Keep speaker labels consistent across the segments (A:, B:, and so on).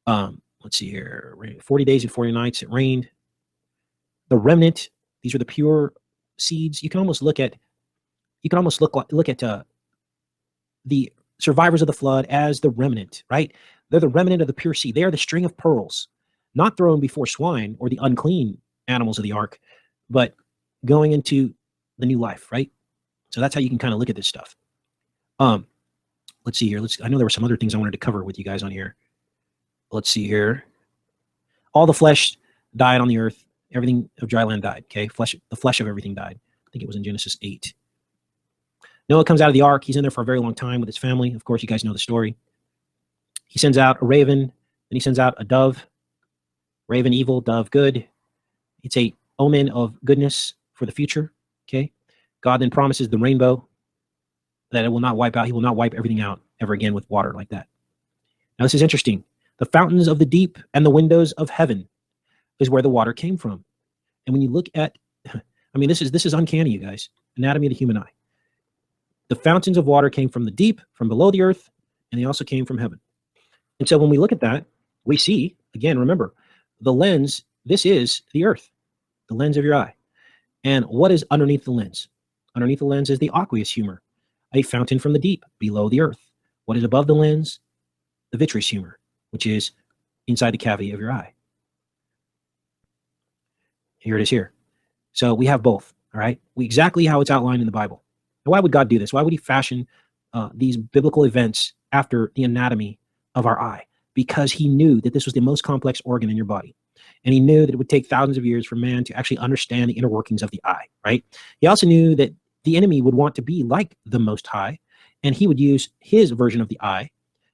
A: Let's see here. 40 days and 40 nights it rained. The remnant, these are the pure seeds. You can almost look at the survivors of the flood as the remnant, right? They're the remnant of the pure seed. They are the string of pearls, not thrown before swine or the unclean animals of the ark, but going into the new life, right? So that's how you can kind of look at this stuff. Let's see here. I know there were some other things I wanted to cover with you guys on here. Let's see here. All the flesh died on the earth. Everything of dry land died. Okay, the flesh of everything died. I think it was in Genesis 8. Noah comes out of the ark. He's in there for a very long time with his family. Of course, you guys know the story. He sends out a raven, then he sends out a dove. Raven evil, dove good. It's a omen of goodness for the future. Okay, God then promises the rainbow that it will not wipe out. He will not wipe everything out ever again with water like that. Now this is interesting. The fountains of the deep and the windows of heaven is where the water came from. And when you look at, I mean, this is uncanny, you guys. Anatomy of the human eye. The fountains of water came from the deep, from below the earth, and they also came from heaven. And so when we look at that, we see, again, remember, the lens, this is the earth, the lens of your eye. And what is underneath the lens? Underneath the lens is the aqueous humor, a fountain from the deep, below the earth. What is above the lens? The vitreous humor, which is inside the cavity of your eye. Here it is here. So we have both, all right? Exactly how it's outlined in the Bible. And why would God do this? Why would he fashion these biblical events after the anatomy of our eye? Because he knew that this was the most complex organ in your body. And he knew that it would take thousands of years for man to actually understand the inner workings of the eye, right? He also knew that the enemy would want to be like the Most High, and he would use his version of the eye,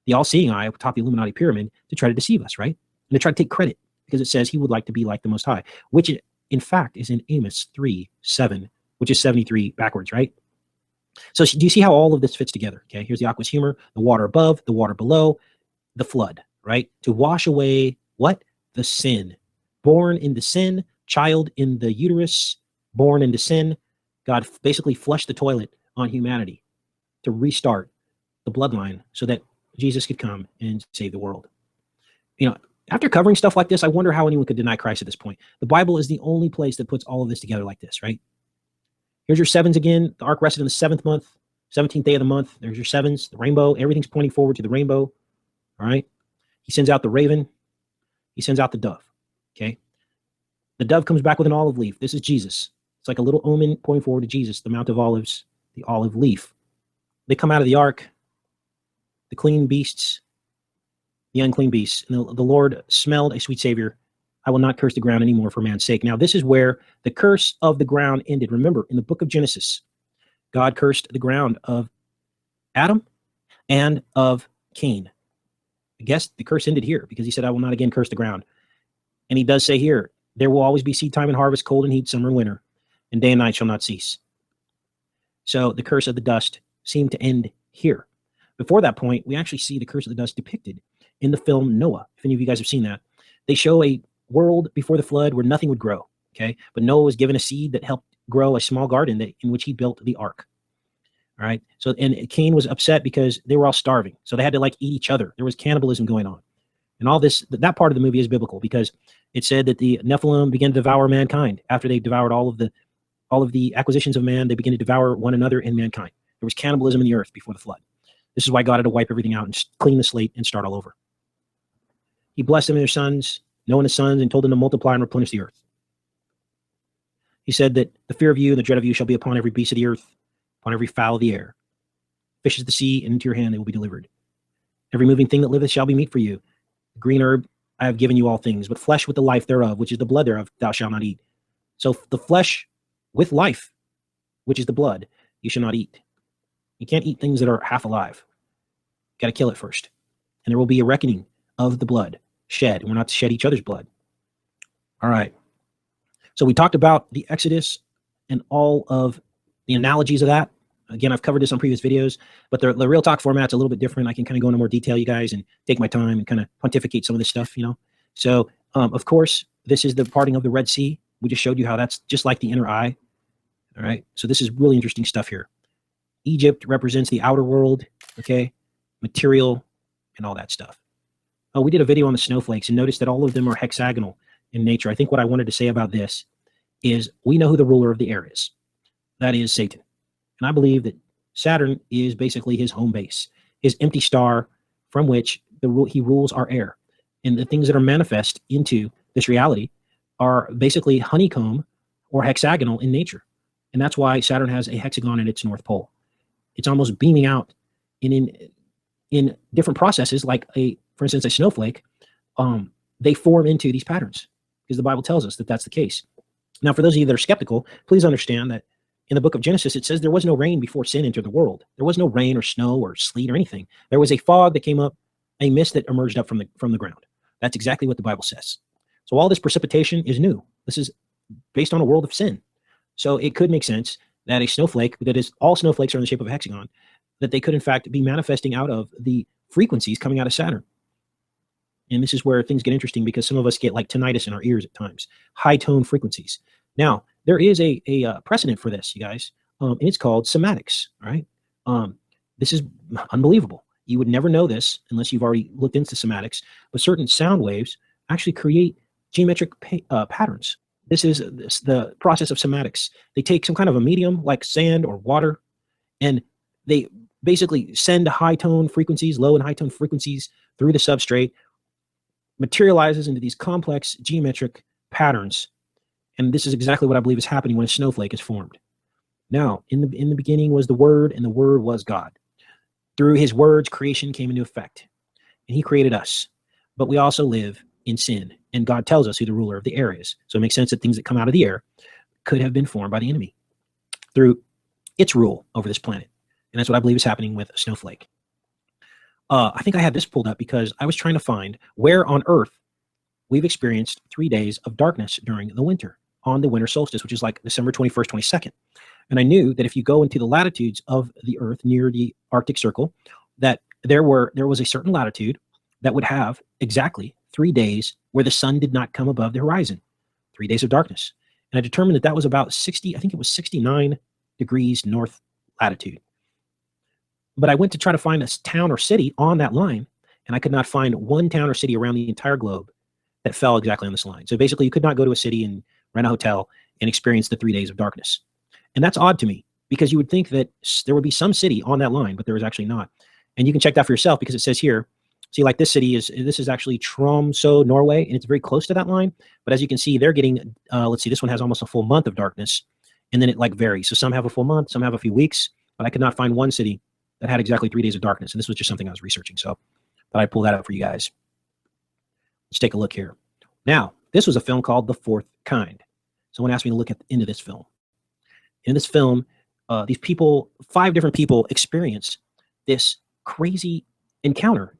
A: the all-seeing eye atop the Illuminati pyramid, to try to deceive us, right? And to try to take credit, because it says he would like to be like the Most High, which in fact is in Amos 3:7, which is 73 backwards, right? So do you see how all of this fits together? Okay, here's the aqueous humor, the water above, the water below, the flood, right? To wash away what? The sin. Born into sin, child in the uterus, born into sin. God basically flushed the toilet on humanity to restart the bloodline so that Jesus could come and save the world. You know, after covering stuff like this, I wonder how anyone could deny Christ at this point. The Bible is the only place that puts all of this together like this, right? Here's your sevens again. The ark rested in the 7th month, 17th day of the month. There's your sevens, the rainbow. Everything's pointing forward to the rainbow, all right? He sends out the raven. He sends out the dove, okay? The dove comes back with an olive leaf. This is Jesus. It's like a little omen pointing forward to Jesus, the Mount of Olives, the olive leaf. They come out of the ark, the clean beasts, the unclean beasts. And the Lord smelled a sweet Savior. I will not curse the ground anymore for man's sake. Now, this is where the curse of the ground ended. Remember, in the book of Genesis, God cursed the ground of Adam and of Cain. I guess the curse ended here because he said, I will not again curse the ground. And he does say here, there will always be seed time and harvest, cold and heat, summer and winter, and day and night shall not cease. So the curse of the dust seemed to end here. Before that point, we actually see the curse of the dust depicted in the film Noah. If any of you guys have seen that, they show a world before the flood where nothing would grow. Okay, but Noah was given a seed that helped grow a small garden in which he built the ark. All right. So, and Cain was upset because they were all starving. So they had to like eat each other. There was cannibalism going on. And all this, that part of the movie is biblical because it said that the Nephilim began to devour mankind after they devoured all of the acquisitions of man. They began to devour one another and mankind. There was cannibalism in the earth before the flood. This is why God had to wipe everything out and clean the slate and start all over. He blessed them and their sons, Noah and his sons, and told them to multiply and replenish the earth. He said that the fear of you and the dread of you shall be upon every beast of the earth, upon every fowl of the air. Fishes of the sea, and into your hand they will be delivered. Every moving thing that liveth shall be meat for you. The green herb I have given you all things, but flesh with the life thereof, which is the blood thereof, thou shalt not eat. So the flesh with life, which is the blood, you shall not eat. You can't eat things that are half alive. Got to kill it first. And there will be a reckoning of the blood shed. We're not to shed each other's blood. All right. So we talked about the Exodus and all of the analogies of that. Again, I've covered this on previous videos, but the Real Talk format's a little bit different. I can kind of go into more detail, you guys, and take my time and kind of pontificate some of this stuff, you know. So, of course, this is the parting of the Red Sea. We just showed you how that's just like the inner eye. All right. So this is really interesting stuff here. Egypt represents the outer world, okay, material, and all that stuff. We did a video on the snowflakes and noticed that all of them are hexagonal in nature. I think what I wanted to say about this is we know who the ruler of the air is. That is Satan. And I believe that Saturn is basically his home base, his empty star from which he rules our air. And the things that are manifest into this reality are basically honeycomb or hexagonal in nature. And that's why Saturn has a hexagon in its north pole. It's almost beaming out in different processes, like for instance, a snowflake. They form into these patterns because the Bible tells us that that's the case. Now, for those of you that are skeptical, please understand that in the book of Genesis, it says there was no rain before sin entered the world. There was no rain or snow or sleet or anything. There was a fog that came up, a mist that emerged up from the ground. That's exactly what the Bible says. So all this precipitation is new. This is based on a world of sin. So it could make sense that a snowflake, that is, all snowflakes are in the shape of a hexagon, that they could in fact be manifesting out of the frequencies coming out of Saturn. And this is where things get interesting because some of us get like tinnitus in our ears at times, high tone frequencies. Now, there is a precedent for this, you guys, and it's called cymatics, all right? This is unbelievable. You would never know this unless you've already looked into cymatics, but certain sound waves actually create geometric patterns. This is the process of cymatics. They take some kind of a medium like sand or water, and they basically send high tone frequencies, low and high tone frequencies through the substrate, materializes into these complex geometric patterns. And this is exactly what I believe is happening when a snowflake is formed. Now, in the beginning was the Word, and the Word was God. Through his words, creation came into effect, and he created us. But we also live in sin, and God tells us who the ruler of the air is. So it makes sense that things that come out of the air could have been formed by the enemy through its rule over this planet. And that's what I believe is happening with a snowflake. I think I had this pulled up because I was trying to find where on Earth we've experienced 3 days of darkness during the winter, on the winter solstice, which is like December 21st, 22nd. And I knew that if you go into the latitudes of the Earth near the Arctic Circle, that there was a certain latitude that would have exactly 3 days where the sun did not come above the horizon, 3 days of darkness. And I determined that that was about 60, I think it was 69 degrees north latitude. But I went to try to find a town or city on that line, and I could not find one town or city around the entire globe that fell exactly on this line. So basically, you could not go to a city and rent a hotel and experience the 3 days of darkness. And that's odd to me because you would think that there would be some city on that line, but there is actually not. And you can check that for yourself because it says here, see, like this is actually Tromsø, Norway, and it's very close to that line. But as you can see, they're getting, let's see, this one has almost a full month of darkness, and then it like varies. So some have a full month, some have a few weeks, but I could not find one city that had exactly 3 days of darkness. And this was just something I was researching. So thought I'd pull that up for you guys. Let's take a look here. Now, this was a film called The Fourth Kind. Someone asked me to look into this film. In this film, these people, 5 different people, experience this crazy encounter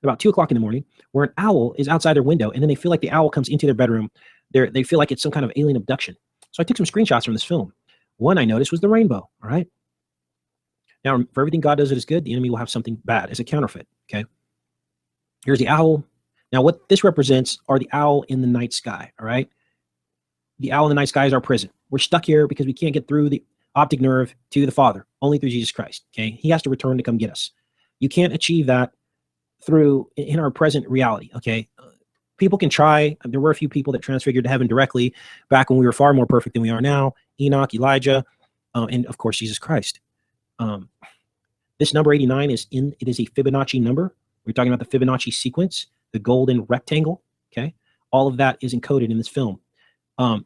A: about 2 o'clock in the morning where an owl is outside their window, and then they feel like the owl comes into their bedroom. They feel like it's some kind of alien abduction. So I took some screenshots from this film. One I noticed was the rainbow, all right? Now, for everything God does that is good, the enemy will have something bad as a counterfeit, okay? Here's the owl. Now, what this represents are the owl in the night sky, all right? The owl in the night sky is our prison. We're stuck here because we can't get through the optic nerve to the Father, only through Jesus Christ, okay? He has to return to come get us. You can't achieve that in our present reality, okay? People can try. There were a few people that transfigured to heaven directly back when we were far more perfect than we are now. Enoch, Elijah, and of course, Jesus Christ. This number 89 is a Fibonacci number. We're talking about the Fibonacci sequence, the golden rectangle, okay? All of that is encoded in this film.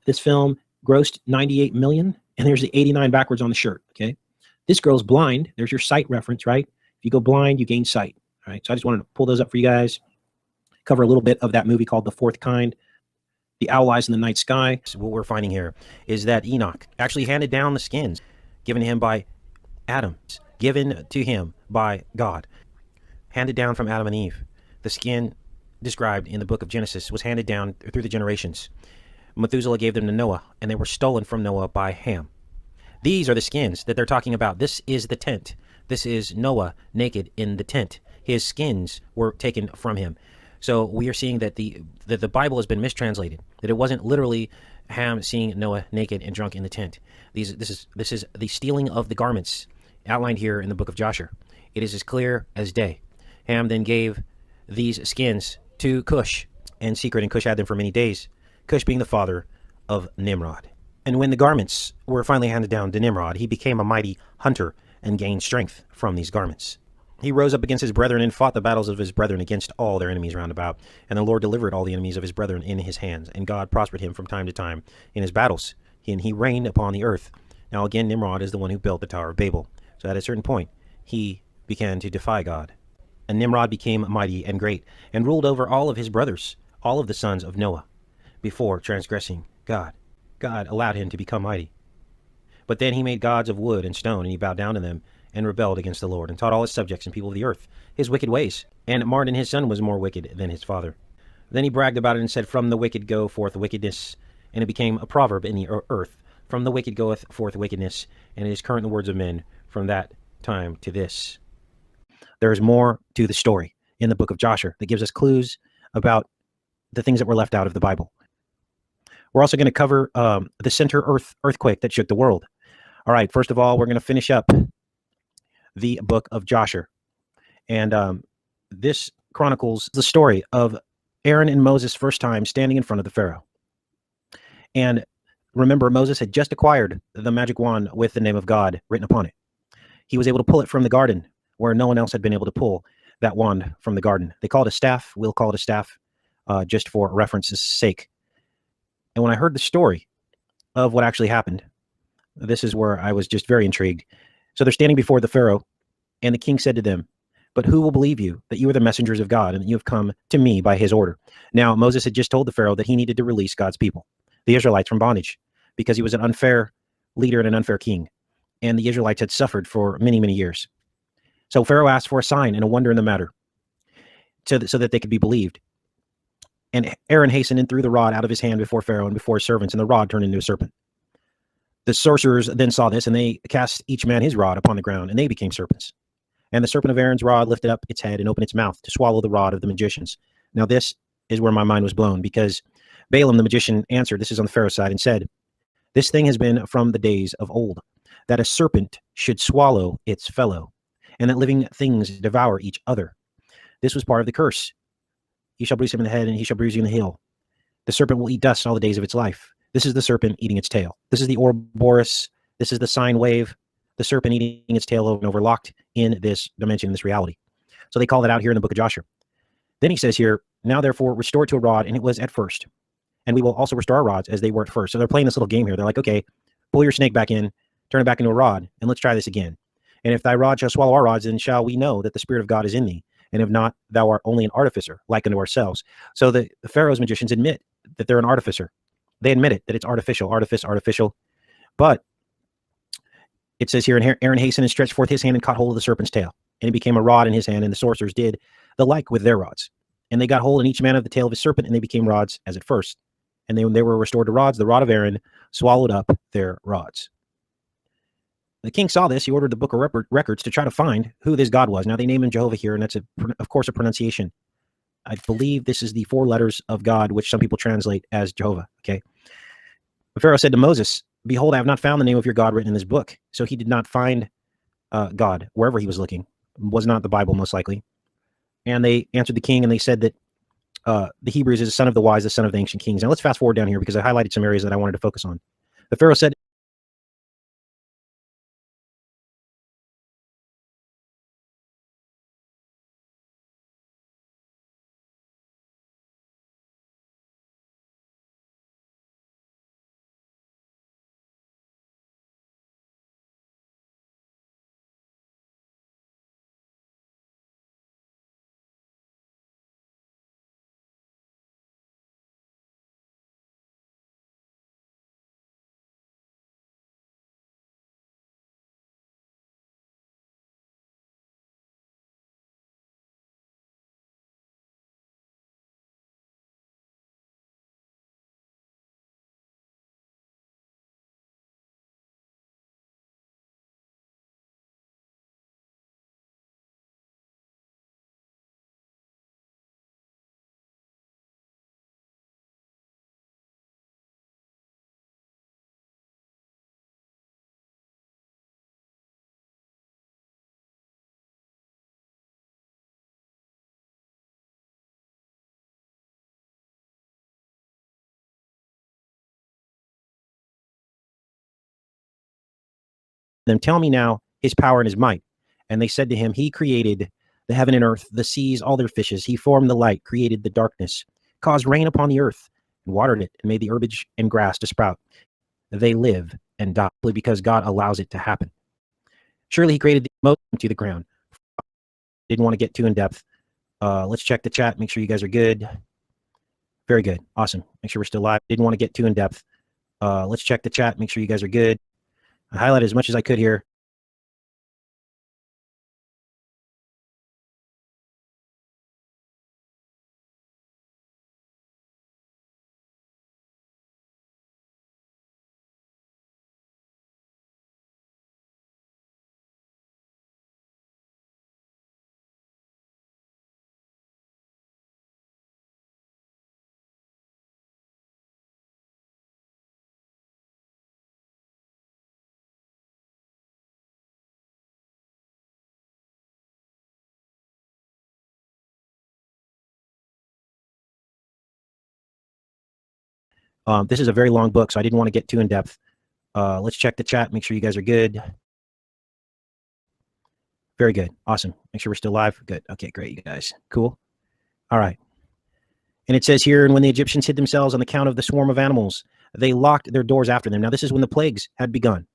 A: This film grossed 98 million, and there's the 89 backwards on the shirt, okay? This girl's blind. There's your sight reference, right? If you go blind, you gain sight, all right? So I just wanted to pull those up for you guys, cover a little bit of that movie called The Fourth Kind, The Owl Lies in the Night Sky. So what we're finding here is that Enoch actually handed down the skins given to him by Adam, given to him by God, handed down from Adam and Eve. The skin described in the book of Genesis was handed down through the generations. Methuselah gave them to Noah, and they were stolen from Noah by Ham. These are the skins that they're talking about. This is the tent. This is Noah naked in the tent. His skins were taken from him. So we are seeing that the Bible has been mistranslated, that it wasn't literally Ham seeing Noah naked and drunk in the tent. This is the stealing of the garments outlined here in the book of Joshua. It is as clear as day. Ham then gave these skins to Cush in secret, and Cush had them for many days, Cush being the father of Nimrod. And when the garments were finally handed down to Nimrod, he became a mighty hunter and gained strength from these garments. He rose up against his brethren and fought the battles of his brethren against all their enemies round about. And the Lord delivered all the enemies of his brethren in his hands. And God prospered him from time to time in his battles. And he reigned upon the earth. Now again, Nimrod is the one who built the Tower of Babel. So at a certain point, he began to defy God. And Nimrod became mighty and great, and ruled over all of his brothers, all of the sons of Noah, before transgressing God. God allowed him to become mighty. But then he made gods of wood and stone, and he bowed down to them, and rebelled against the Lord, and taught all his subjects and people of the earth his wicked ways. And Mardon his son was more wicked than his father. Then he bragged about it and said, From the wicked go forth wickedness. And it became a proverb in the earth. From the wicked goeth forth wickedness, and it is current in the words of men from that time to this. There is more to the story in the book of Joshua that gives us clues about the things that were left out of the Bible. We're also going to cover the center earthquake that shook the world. All right, first of all, we're going to finish up the book of Joshua. And this chronicles the story of Aaron and Moses' first time standing in front of the Pharaoh. And remember, Moses had just acquired the magic wand with the name of God written upon it. He was able to pull it from the garden where no one else had been able to pull that wand from the garden. They call it a staff. We'll call it a staff just for reference's sake. And when I heard the story of what actually happened, this is where I was just very intrigued. So they're standing before the Pharaoh, and the king said to them, But who will believe you that you are the messengers of God and that you have come to me by his order? Now, Moses had just told the Pharaoh that he needed to release God's people, the Israelites, from bondage, because he was an unfair leader and an unfair king. And the Israelites had suffered for many, many years. So Pharaoh asked for a sign and a wonder in the matter so that they could be believed. And Aaron hastened and threw the rod out of his hand before Pharaoh and before his servants, and the rod turned into a serpent. The sorcerers then saw this, and they cast each man his rod upon the ground, and they became serpents. And the serpent of Aaron's rod lifted up its head and opened its mouth to swallow the rod of the magicians. Now this is where my mind was blown, because Balaam the magician answered, this is on the Pharaoh's side, and said, This thing has been from the days of old, that a serpent should swallow its fellow, and that living things devour each other. This was part of the curse. He shall bruise him in the head, and he shall bruise you in the heel. The serpent will eat dust all the days of its life. This is the serpent eating its tail. This is the Ouroboros. This is the sine wave. The serpent eating its tail over and over, locked in this dimension, in this reality. So they call it out here in the book of Joshua. Then he says here, Now therefore restore it to a rod, and it was at first. And we will also restore our rods as they were at first. So they're playing this little game here. They're like, okay, pull your snake back in, turn it back into a rod, and let's try this again. And if thy rod shall swallow our rods, then shall we know that the Spirit of God is in thee. And if not, thou art only an artificer, like unto ourselves. So the Pharaoh's magicians admit that they're an artificer. They admit it, that it's artificial. But it says here, and Aaron hastened and stretched forth his hand and caught hold of the serpent's tail. And it became a rod in his hand, and the sorcerers did the like with their rods. And they got hold in each man of the tail of his serpent, and they became rods as at first. And when they were restored to rods, the rod of Aaron swallowed up their rods. The king saw this. He ordered the book of records to try to find who this God was. Now they name him Jehovah here, and that's, of course, a pronunciation. I believe this is the 4 letters of God, which some people translate as Jehovah. Okay. The Pharaoh said to Moses, Behold, I have not found the name of your God written in this book. So he did not find God wherever he was looking. It was not the Bible, most likely. And they answered the king, and they said that the Hebrews is the son of the wise, the son of the ancient kings. Now let's fast forward down here, because I highlighted some areas that I wanted to focus on. The Pharaoh said, them, tell me now his power and his might. And they said to him, he created the heaven and earth, the seas, all their fishes. He formed the light, created the darkness, caused rain upon the earth, and watered it, and made the herbage and grass to sprout. They live and die because God allows it to happen. Surely he created the motion to the ground. Didn't want to get too in depth. Let's check the chat. Make sure you guys are good. Very good. Awesome. Make sure we're still live. Didn't want to get too in depth. Let's check the chat. Make sure you guys are good. I highlighted as much as I could here. This is a very long book, so I didn't want to get too in depth. Let's check the chat. Make sure you guys are good. Very good. Awesome. Make sure we're still live. Good. Okay, great, you guys. Cool. All right. And it says here, and when the Egyptians hid themselves on account of the swarm of animals, they locked their doors after them. Now, this is when the plagues had begun.